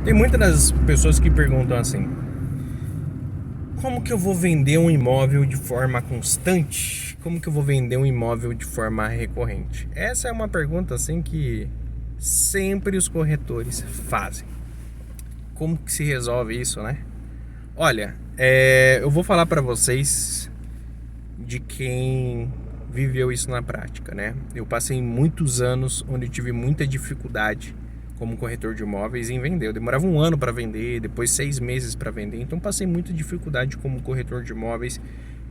Tem muitas das pessoas que perguntam assim: como que eu vou vender um imóvel de forma constante? Como que eu vou vender um imóvel de forma recorrente? Essa é uma pergunta assim que sempre os corretores fazem. Como que se resolve isso, né? Olha, eu vou falar para vocês de quem viveu isso na prática, né? Eu passei muitos anos onde eu tive muita dificuldade como corretor de imóveis em vender. Eu demorava um ano para vender, depois 6 meses para vender. Então passei muita dificuldade como corretor de imóveis,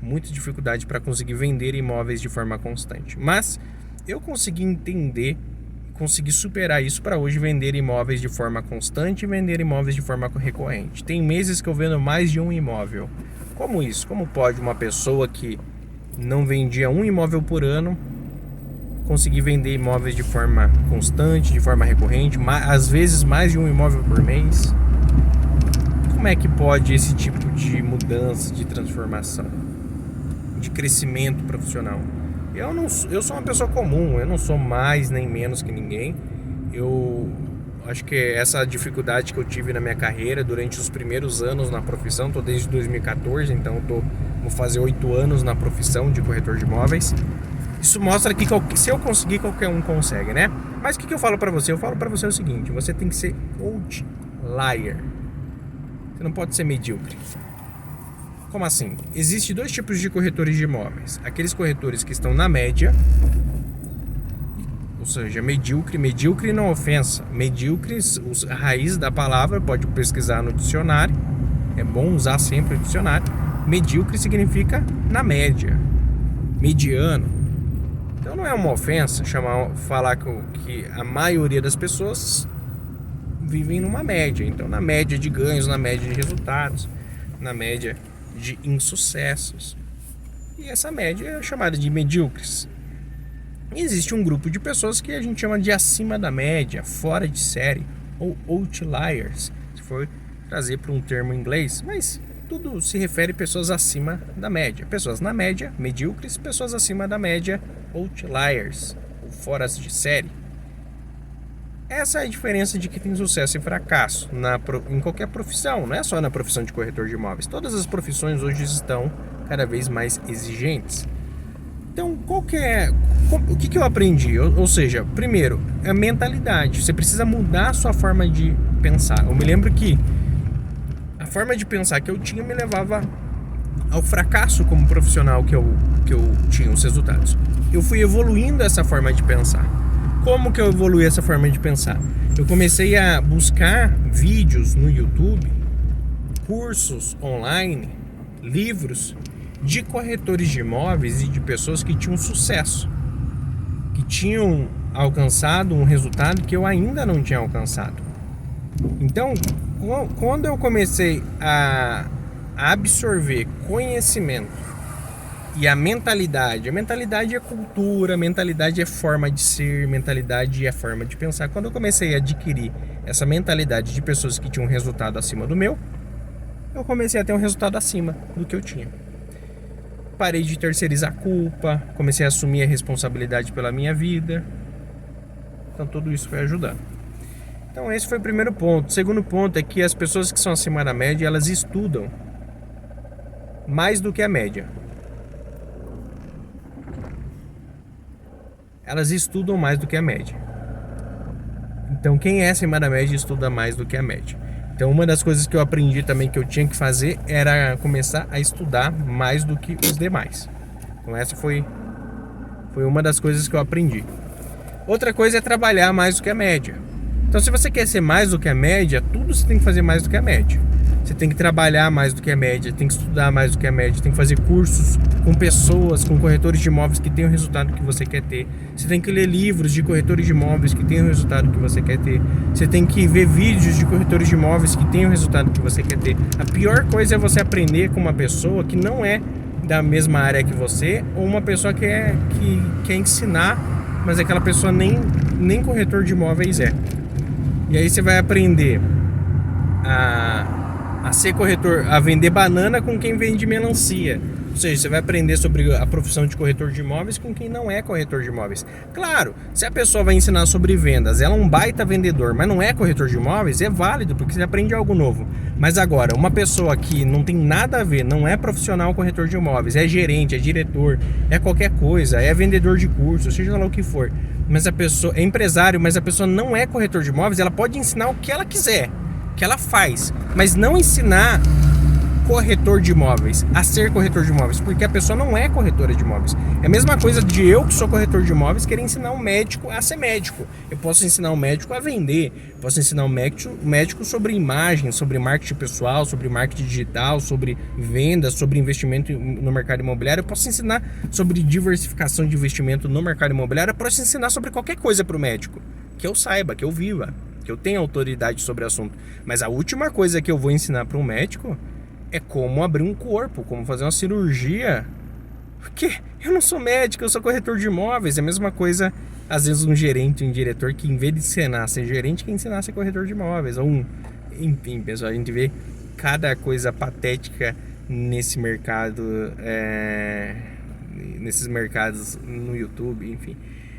muita dificuldade para conseguir vender imóveis de forma constante. Mas eu consegui entender, consegui superar isso para hoje vender imóveis de forma constante e vender imóveis de forma recorrente. Tem meses que eu vendo mais de um imóvel. Como isso? Como pode uma pessoa que não vendia um imóvel por ano conseguir vender imóveis de forma constante, de forma recorrente, às vezes mais de um imóvel por mês? Como é que pode esse tipo de mudança, de transformação, de crescimento profissional? Eu sou uma pessoa comum, eu não sou mais nem menos que ninguém. Eu acho que essa dificuldade que eu tive na minha carreira durante os primeiros anos na profissão, estou desde 2014, então vou fazer 8 anos na profissão de corretor de imóveis. Isso mostra que se eu conseguir, qualquer um consegue, né? Mas o que eu falo pra você? Eu falo pra você o seguinte: você tem que ser outlier. Você não pode ser medíocre. Como assim? Existem dois tipos de corretores de imóveis: aqueles corretores que estão na média, ou seja, medíocre não ofensa. Medíocre, a raiz da palavra, pode pesquisar no dicionário. É bom usar sempre o dicionário. Medíocre significa na média, mediano. Então não é uma ofensa falar que a maioria das pessoas vivem numa média. Então na média de ganhos, na média de resultados, na média de insucessos. E essa média é chamada de medíocres. E existe um grupo de pessoas que a gente chama de acima da média, fora de série, ou outliers, se for trazer para um termo em inglês, mas tudo se refere a pessoas acima da média. Pessoas na média, medíocres; pessoas acima da média, outliers, ou fora de série. Essa é a diferença de que tem sucesso e fracasso em qualquer profissão, não é só na profissão de corretor de imóveis. Todas as profissões hoje estão cada vez mais exigentes. Então, o que eu aprendi? Ou seja, primeiro, é a mentalidade. Você precisa mudar a sua forma de pensar. Eu me lembro que a forma de pensar que eu tinha me levava ao fracasso como profissional que eu tinha os resultados. Eu fui evoluindo essa forma de pensar. Como que eu evoluí essa forma de pensar? Eu comecei a buscar vídeos no YouTube, cursos online, livros de corretores de imóveis e de pessoas que tinham sucesso, que tinham alcançado um resultado que eu ainda não tinha alcançado. Então, quando eu comecei a absorver conhecimento e a mentalidade é cultura, mentalidade é forma de ser, mentalidade é forma de pensar. Quando eu comecei a adquirir essa mentalidade de pessoas que tinham um resultado acima do meu, eu comecei a ter um resultado acima do que eu tinha. Parei de terceirizar a culpa, comecei a assumir a responsabilidade pela minha vida. Então tudo isso foi ajudando. Então esse foi o primeiro ponto. O segundo ponto é que as pessoas que são acima da média, elas estudam mais do que a média. Elas estudam mais do que a média. Então quem é acima da média estuda mais do que a média. Então uma das coisas que eu aprendi também que eu tinha que fazer era começar a estudar mais do que os demais. Então essa foi uma das coisas que eu aprendi. Outra coisa é trabalhar mais do que a média. Então se você quer ser mais do que a média, tudo você tem que fazer mais do que a média. Você tem que trabalhar mais do que a média, tem que estudar mais do que a média, tem que fazer cursos com pessoas, com corretores de imóveis que tenham o resultado que você quer ter. Você tem que ler livros de corretores de imóveis que tenham o resultado que você quer ter. Você tem que ver vídeos de corretores de imóveis que tenham o resultado que você quer ter. A pior coisa é você aprender com uma pessoa que não é da mesma área que você, ou uma pessoa que quer ensinar, mas aquela pessoa nem corretor de imóveis é. E aí você vai aprender a a ser corretor, a vender banana com quem vende melancia. Ou seja, você vai aprender sobre a profissão de corretor de imóveis com quem não é corretor de imóveis. Claro, se a pessoa vai ensinar sobre vendas, ela é um baita vendedor, mas não é corretor de imóveis, é válido, porque você aprende algo novo. Mas agora, uma pessoa que não tem nada a ver, não é profissional corretor de imóveis, é gerente, é diretor, é qualquer coisa, é vendedor de curso, seja lá o que for, mas a pessoa é empresário, mas a pessoa não é corretor de imóveis, ela pode ensinar o que ela quiser, o que ela faz, mas não ensinar corretor de imóveis a ser corretor de imóveis, porque a pessoa não é corretora de imóveis. É a mesma coisa de eu, que sou corretor de imóveis, querer ensinar um médico a ser médico. Eu posso ensinar um médico a vender, posso ensinar um médico sobre imagem, sobre marketing pessoal, sobre marketing digital, sobre vendas, sobre investimento no mercado imobiliário. Eu posso ensinar sobre diversificação de investimento no mercado imobiliário. Eu posso ensinar sobre qualquer coisa para o médico, que eu saiba, que eu viva, que eu tenha autoridade sobre o assunto. Mas a última coisa que eu vou ensinar para um médico é como abrir um corpo, como fazer uma cirurgia. Porque eu não sou médico, eu sou corretor de imóveis. É a mesma coisa, às vezes, um gerente, um diretor que, em vez de ensinar a ser gerente, que ensinar a ser corretor de imóveis. Ou enfim, pessoal, a gente vê cada coisa patética nesse mercado, nesses mercados no YouTube, enfim.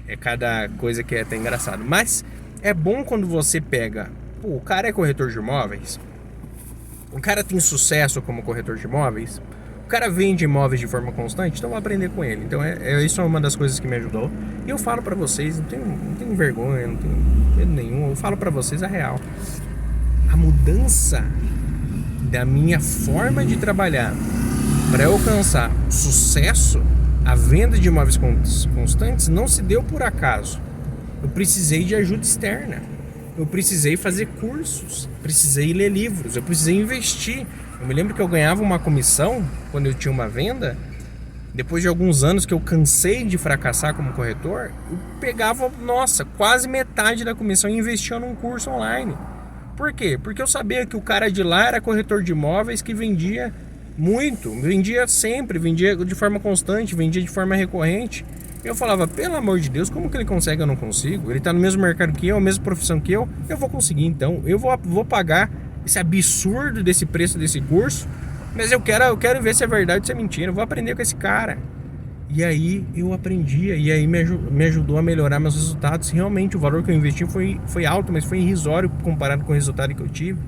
É cada coisa que é até engraçado. Mas é bom quando você pega, o cara é corretor de imóveis, o cara tem sucesso como corretor de imóveis, o cara vende imóveis de forma constante, então eu vou aprender com ele. Então isso é uma das coisas que me ajudou. E eu falo pra vocês, não tenho vergonha, não tenho medo nenhum, eu falo pra vocês a real. A mudança da minha forma de trabalhar para alcançar sucesso, a venda de imóveis constantes, não se deu por acaso. Eu precisei de ajuda externa. Eu precisei fazer cursos, precisei ler livros, eu precisei investir. Eu me lembro que eu ganhava uma comissão quando eu tinha uma venda. Depois de alguns anos que eu cansei de fracassar como corretor, eu pegava, quase metade da comissão e investia num curso online. Por quê? Porque eu sabia que o cara de lá era corretor de imóveis que vendia muito, vendia sempre, vendia de forma constante, vendia de forma recorrente. Eu falava, pelo amor de Deus, como que ele consegue, eu não consigo? Ele está no mesmo mercado que eu, a mesma profissão que eu vou conseguir então. Eu vou pagar esse absurdo desse preço desse curso, mas eu quero ver se é verdade ou se é mentira. Eu vou aprender com esse cara. E aí eu aprendia, e aí me ajudou a melhorar meus resultados. Realmente o valor que eu investi foi alto, mas foi irrisório comparado com o resultado que eu tive.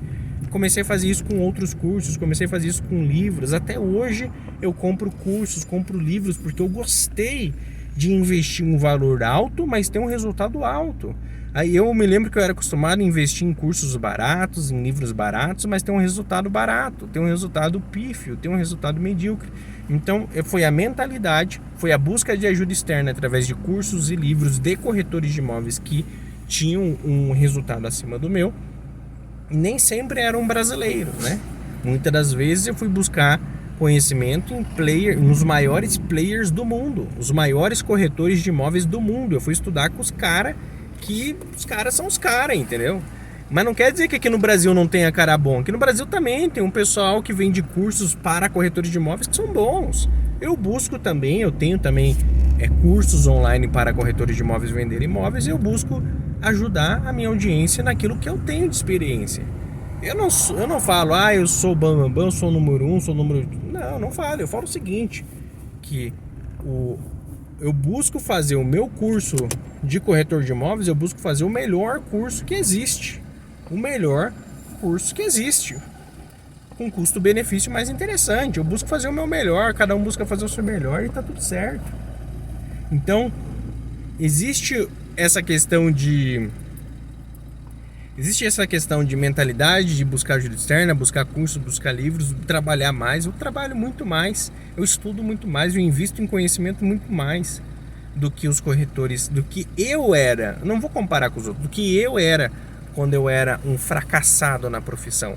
Comecei a fazer isso com outros cursos, comecei a fazer isso com livros. Até hoje eu compro cursos, compro livros, porque eu gostei de investir um valor alto, mas ter um resultado alto. Aí eu me lembro que eu era acostumado a investir em cursos baratos, em livros baratos, mas ter um resultado barato, ter um resultado pífio, ter um resultado medíocre. Então foi a mentalidade, foi a busca de ajuda externa através de cursos e livros de corretores de imóveis que tinham um resultado acima do meu. E nem sempre eram brasileiros, né? Muitas das vezes eu fui buscar conhecimento nos maiores players do mundo, os maiores corretores de imóveis do mundo. Eu fui estudar com os caras são os caras, entendeu? Mas não quer dizer que aqui no Brasil não tenha cara bom. Aqui no Brasil também tem um pessoal que vende cursos para corretores de imóveis que são bons. Eu tenho também cursos online para corretores de imóveis vender imóveis, e eu busco ajudar a minha audiência naquilo que eu tenho de experiência. Eu não falo, eu sou o bambambam, sou o número 1, sou o número... Não falo. Eu falo o seguinte, que eu busco fazer o meu curso de corretor de imóveis, eu busco fazer o melhor curso que existe. O melhor curso que existe. Com custo-benefício mais interessante. Eu busco fazer o meu melhor, cada um busca fazer o seu melhor e tá tudo certo. Então, existe essa questão de mentalidade de buscar ajuda externa, buscar cursos, buscar livros, trabalhar mais. Eu trabalho muito mais, eu estudo muito mais, eu invisto em conhecimento muito mais do que os corretores, do que eu era. Não vou comparar com os outros, do que eu era quando eu era um fracassado na profissão.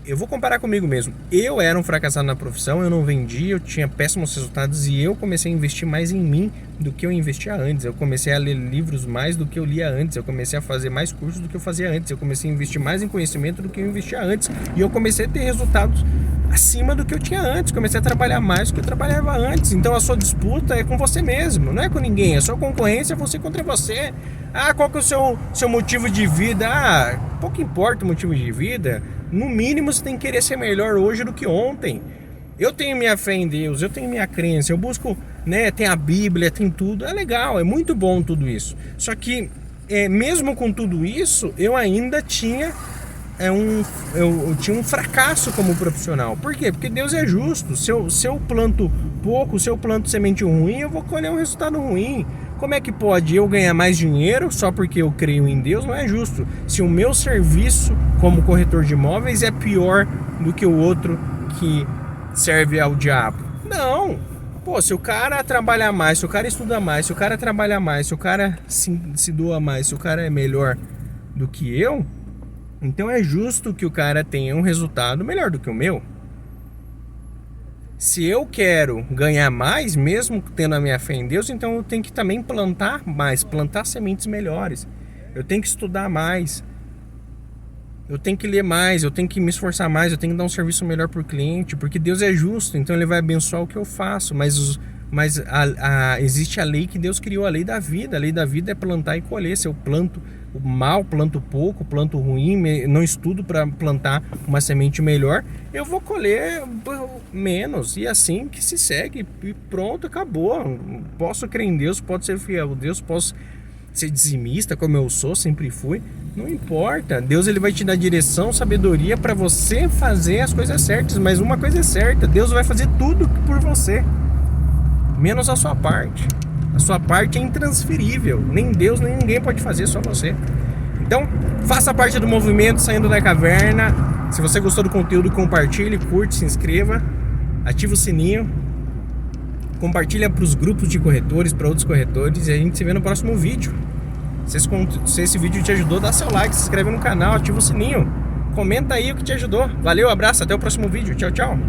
Eu vou comparar comigo mesmo. Eu era um fracassado na profissão, eu não vendia, eu tinha péssimos resultados, e eu comecei a investir mais em mim do que eu investia antes. Eu comecei a ler livros mais do que eu lia antes. Eu comecei a fazer mais cursos do que eu fazia antes. Eu comecei a investir mais em conhecimento do que eu investia antes. E eu comecei a ter resultados acima do que eu tinha antes. Comecei a trabalhar mais do que eu trabalhava antes. Então a sua disputa é com você mesmo, não é com ninguém. A sua concorrência é você contra você. Ah, qual que é o seu motivo de vida? Ah, pouco importa o motivo de vida. No mínimo você tem que querer ser melhor hoje do que ontem. Eu tenho minha fé em Deus, eu tenho minha crença, eu busco, né, tem a Bíblia, tem tudo. É legal, é muito bom tudo isso. Só que mesmo com tudo isso, eu ainda tinha eu tinha um fracasso como profissional. Por quê? Porque Deus é justo. Se eu planto pouco, se eu planto semente ruim, eu vou colher um resultado ruim. Como é que pode eu ganhar mais dinheiro só porque eu creio em Deus? Não é justo. Se o meu serviço como corretor de imóveis é pior do que o outro que serve ao diabo. Não. Pô, se o cara trabalhar mais, se o cara estuda mais, se o cara trabalha mais, se o cara se doa mais, se o cara é melhor do que eu, então é justo que o cara tenha um resultado melhor do que o meu. Se eu quero ganhar mais, mesmo tendo a minha fé em Deus, então eu tenho que também plantar mais, plantar sementes melhores. Eu tenho que estudar mais. Eu tenho que ler mais, eu tenho que me esforçar mais, eu tenho que dar um serviço melhor para o cliente, porque Deus é justo, então Ele vai abençoar o que eu faço. Mas existe a lei que Deus criou, a lei da vida. A lei da vida é plantar e colher. Se eu planto mal, planto pouco, planto ruim, não estudo para plantar uma semente melhor, eu vou colher menos. E assim que se segue, e pronto, acabou. Posso crer em Deus, posso ser fiel a Deus, posso ser dizimista como eu sou, sempre fui. Não importa, Deus ele vai te dar direção, sabedoria para você fazer as coisas certas. Mas uma coisa é certa, Deus vai fazer tudo por você, menos a sua parte. A sua parte é intransferível. Nem Deus, nem ninguém pode fazer, só você. Então, faça parte do movimento Saindo da Caverna. Se você gostou do conteúdo, compartilhe, curte, se inscreva, ativa o sininho, compartilha para os grupos de corretores, para outros corretores, e a gente se vê no próximo vídeo. Se esse vídeo te ajudou, dá seu like, se inscreve no canal, ativa o sininho, comenta aí o que te ajudou. Valeu, abraço, até o próximo vídeo. Tchau, tchau.